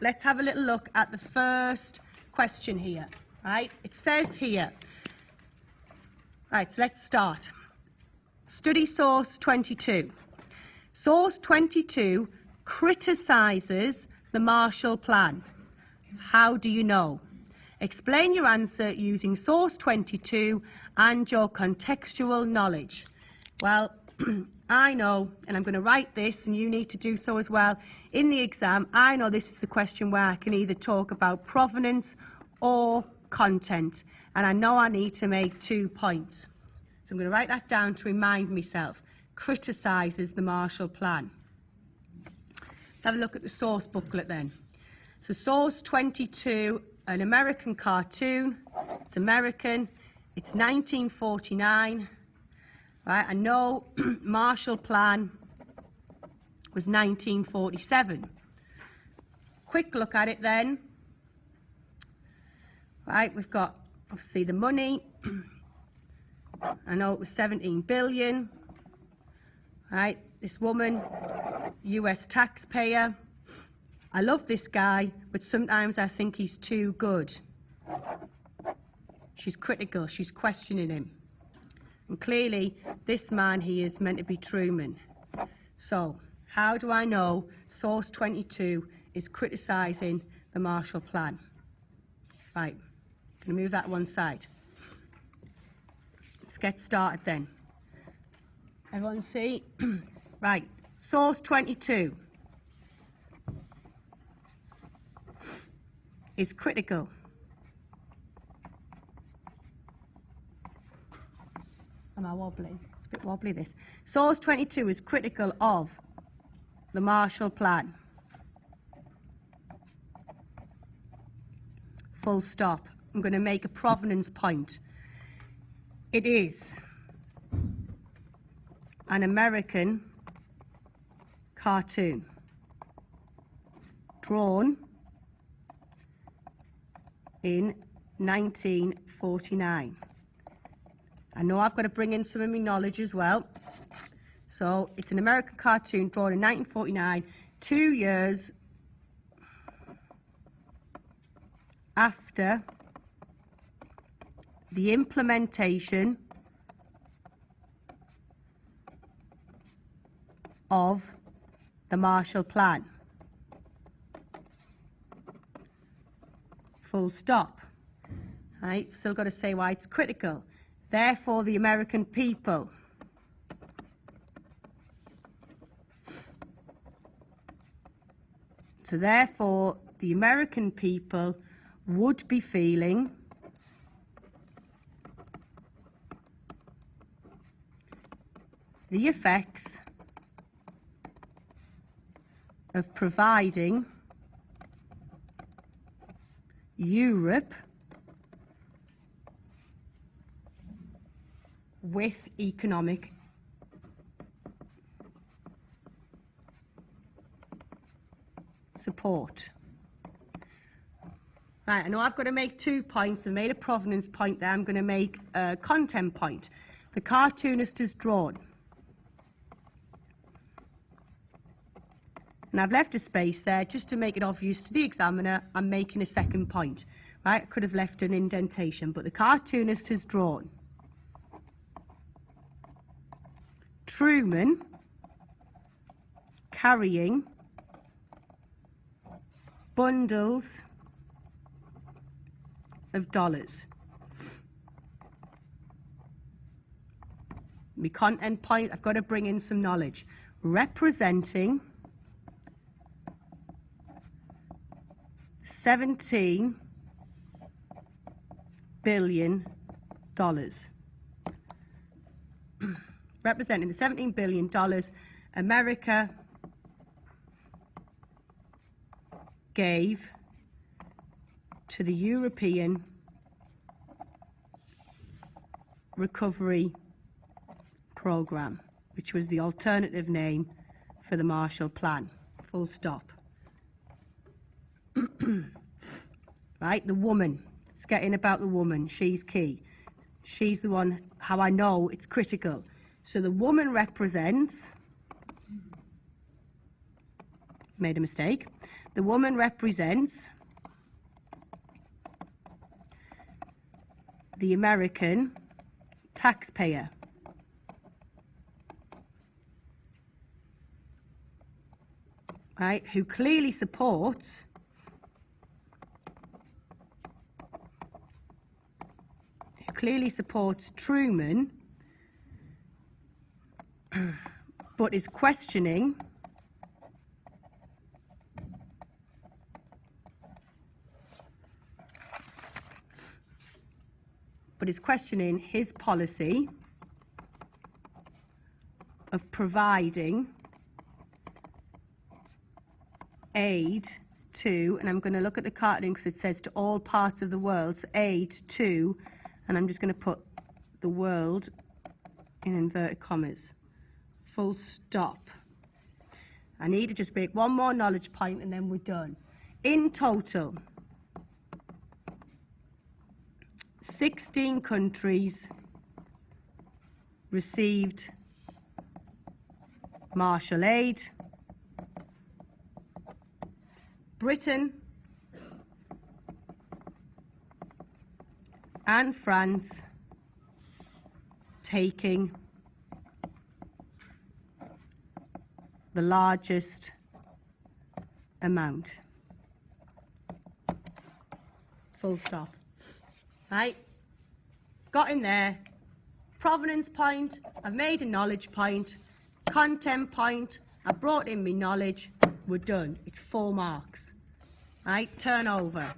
let's have a little look at the first question here, right? It says here, right, so let's start. Study source 22. Source 22 criticises the Marshall Plan. How do you know? Explain your answer using source 22 and your contextual knowledge. Well, I know, and I'm going to write this, and you need to do so as well. In the exam, I know this is the question where I can either talk about provenance or content, and I know I need to make 2 points. So I'm going to write that down to remind myself. Criticises the Marshall Plan. Let's have a look at the source booklet then. So source 22, an American cartoon. It's American. It's 1949. Right, I know Marshall Plan was 1947. Quick look at it then. Right, we've got obviously the money. I know it was 17 billion. Right, this woman, US taxpayer. I love this guy, but sometimes I think he's too good. She's critical, she's questioning him. And clearly, this man here is meant to be Truman. So, how do I know source 22 is criticising the Marshall Plan? Right, going to move that one side. Let's get started then. Everyone see? Right, source 22 is critical. Am I wobbly? It's a bit wobbly this. Source 22 is critical of the Marshall Plan. Full stop. I'm going to make a provenance point. It is an American cartoon drawn in 1949. I know I've got to bring in some of my knowledge as well. So it's an American cartoon drawn in 1949, 2 years after the implementation of the Marshall Plan. Full stop. Right, still got to say why it's critical. Therefore, the American people would be feeling the effects of providing Europe with economic support. Right, I know I've got to make 2 points. I made a provenance point there. I'm going to make a content point. The cartoonist is drawn. And I've left a space there just to make it obvious to the examiner I'm making a second point. Right, I could have left an indentation, but the cartoonist is drawn. Truman carrying bundles of dollars. My content point, I've got to bring in some knowledge. Representing $17 billion. Representing the $17 billion America gave to the European Recovery Program, which was the alternative name for the Marshall Plan. Full stop. Right, the woman. Let's get in about the woman. She's key. She's the one, how I know it's critical. So the woman represents, made a mistake, The woman represents the American taxpayer. Right, who clearly supports Truman, but is questioning his policy of providing aid to, and I'm going to look at the cartooning because it says to all parts of the world, so aid to, and I'm just going to put the world in inverted commas, full stop. I need to just make one more knowledge point and then we're done. In total, 16 countries received Marshall Aid. Britain and France taking the largest amount. Full stop. Right? Got in there. Provenance point, I've made a knowledge point. Content point, I brought in my knowledge. We're done. It's 4 marks. Right? Turn over.